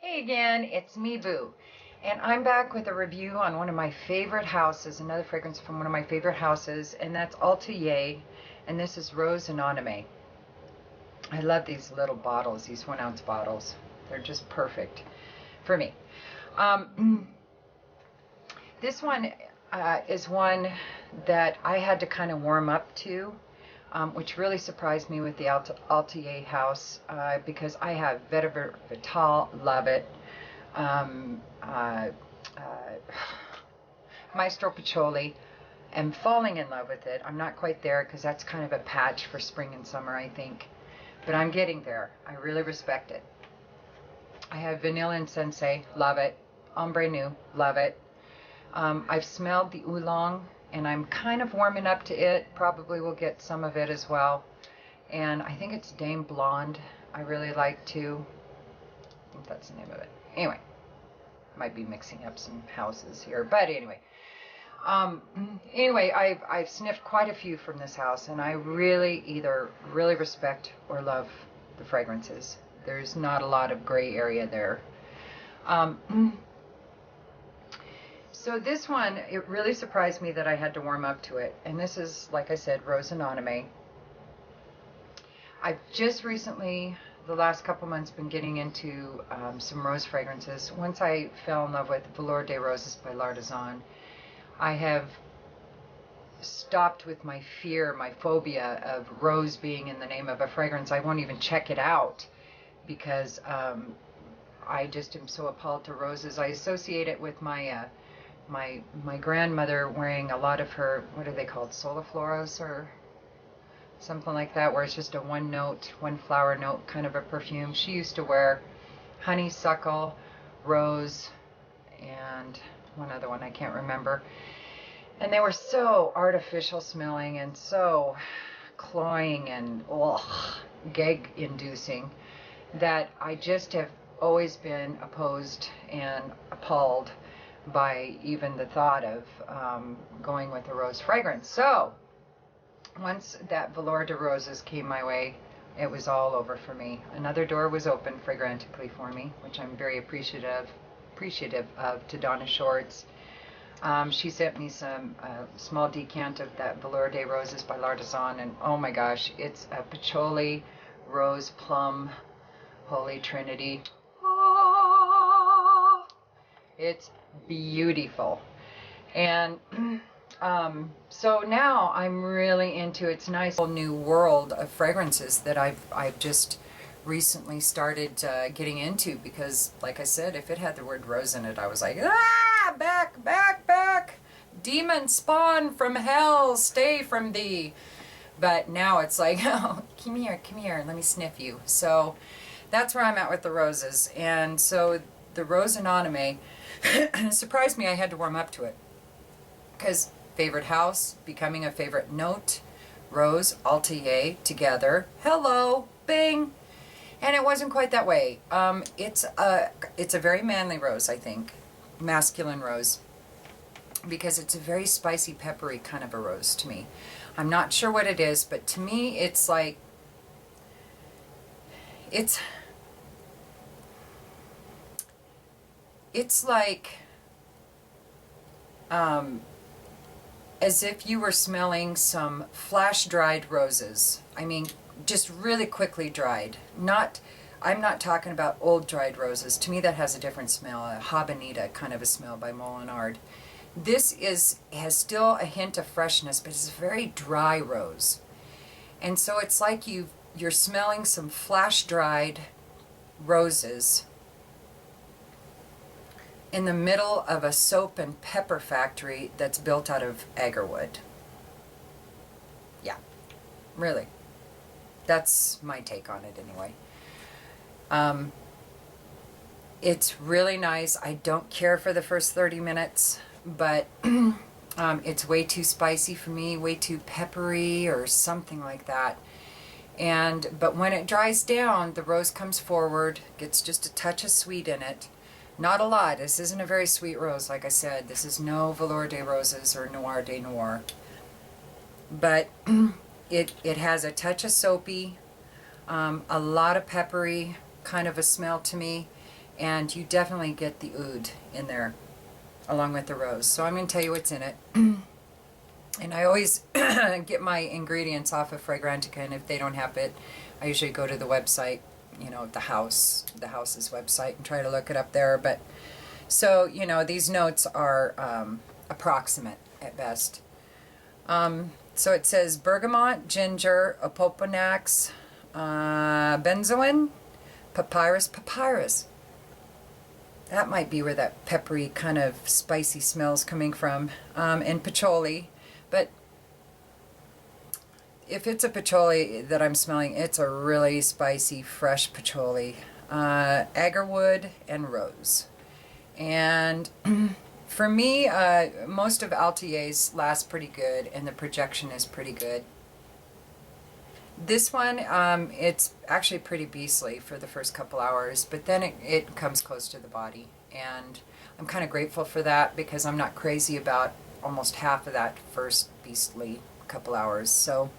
Hey again, it's me, Boo. And I'm back with a review on one of my favorite houses, another fragrance from one of my favorite houses, and that's Atelier, and this is Rose Anonyme. I love these little bottles, these 1 ounce bottles. They're just perfect for me. This one is one that I had to kind of warm up to, which really surprised me with the Atelier house because I have Vetiver Vital, love it. Um, uh, Maestro Patchouli, am falling in love with it. I'm not quite there because that's kind of a patch for spring and summer, I think. But I'm getting there. I really respect it. I have Vanilla and Sensei, love it. Ombre Nu, love it. I've smelled the oolong, and I'm kind of warming up to it. Probably will get some of it as well. And I think it's Dame Blonde. I really like too. I think that's the name of it. Anyway, might be mixing up some houses here, but anyway. Anyway, I've sniffed quite a few from this house, and I really either really respect or love the fragrances. There's not a lot of gray area there. So this one, it really surprised me that I had to warm up to it. And this is, like I said, Rose Anonyme. I've just recently, the last couple months, been getting into some rose fragrances. Once I fell in love with Velour des Roses by L'Artisan, I have stopped with my fear, my phobia of rose being in the name of a fragrance. I won't even check it out because I just am so appalled to roses. I associate it with my my grandmother wearing a lot of her, what are they called, solifloras or something like that, where it's just a one note, one flower note kind of a perfume. She used to wear honeysuckle, rose, and one other one I can't remember. And they were so artificial smelling and so cloying and gag inducing that I just have always been opposed and appalled by even the thought of going with a rose fragrance. So once that Velour des Roses came my way, it was all over for me. Another door was open fragrantically for me, which I'm very appreciative of, to Donna Shorts. She sent me some small decant of that Velour des Roses by L'Artisan, and oh my gosh, it's a patchouli, rose, plum, holy trinity. It's beautiful. And so now I'm really into its nice whole new world of fragrances that I've just recently started getting into, because like I said, if it had the word rose in it, I was like, ah, back, demon spawn from hell, stay from thee. But now it's like, oh, come here, let me sniff you. So that's where I'm at with the roses. And so the Rose Anonyme surprised me. I had to warm up to it because favorite house becoming a favorite note, Rose, Atelier together, hello, bing. And it wasn't quite that way. It's a very manly rose, I think, masculine rose, because it's a very spicy, peppery kind of a rose to me. I'm not sure what it is, but to me it's like, it's like as if you were smelling some flash-dried roses. I mean, just really quickly dried. I'm not talking about old dried roses. To me that has a different smell, a habanita kind of a smell by Molinard. This has still a hint of freshness, but it's a very dry rose. And so it's like you're smelling some flash-dried roses in the middle of a soap and pepper factory that's built out of agarwood. Yeah, really. That's my take on it anyway. It's really nice. I don't care for the first 30 minutes, but it's way too spicy for me, way too peppery or something like that. But when it dries down, the rose comes forward, gets just a touch of sweet in it. Not a lot. This isn't a very sweet rose, like I said. This is no Velour des Roses or Noir des Noirs. But it has a touch of soapy, a lot of peppery kind of a smell to me, and you definitely get the oud in there along with the rose. So I'm going to tell you what's in it. And I always get my ingredients off of Fragrantica, and if they don't have it, I usually go to the website, you know, the house's website, and try to look it up there. But so, you know, these notes are approximate at best. So it says bergamot, ginger, opoponax, benzoin, papyrus. That might be where that peppery kind of spicy smell's coming from, and patchouli. But if it's a patchouli that I'm smelling, it's a really spicy, fresh patchouli. Agarwood and rose. And for me, most of Atelier's last pretty good, and the projection is pretty good. This one, it's actually pretty beastly for the first couple hours, but then it comes close to the body. And I'm kind of grateful for that, because I'm not crazy about almost half of that first beastly couple hours. So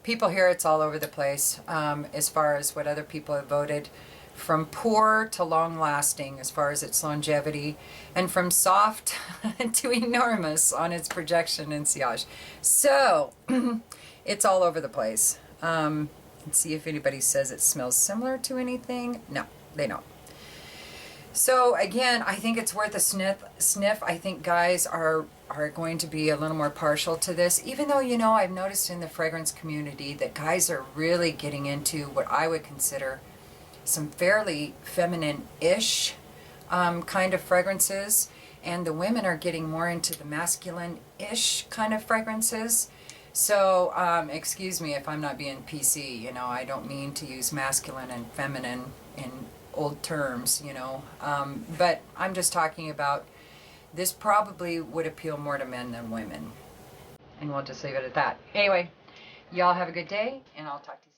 people here, it's all over the place as far as what other people have voted, from poor to long lasting as far as its longevity, and from soft to enormous on its projection and sillage. So it's all over the place. Let's see if anybody says it smells similar to anything. No, they don't. So again, I think it's worth a sniff. I think guys are going to be a little more partial to this, even though, you know, I've noticed in the fragrance community that guys are really getting into what I would consider some fairly feminine-ish kind of fragrances, and the women are getting more into the masculine-ish kind of fragrances. So excuse me if I'm not being PC, you know, I don't mean to use masculine and feminine in old terms, you know, but I'm just talking about this probably would appeal more to men than women. And we'll just leave it at that. Anyway, y'all have a good day, and I'll talk to you soon.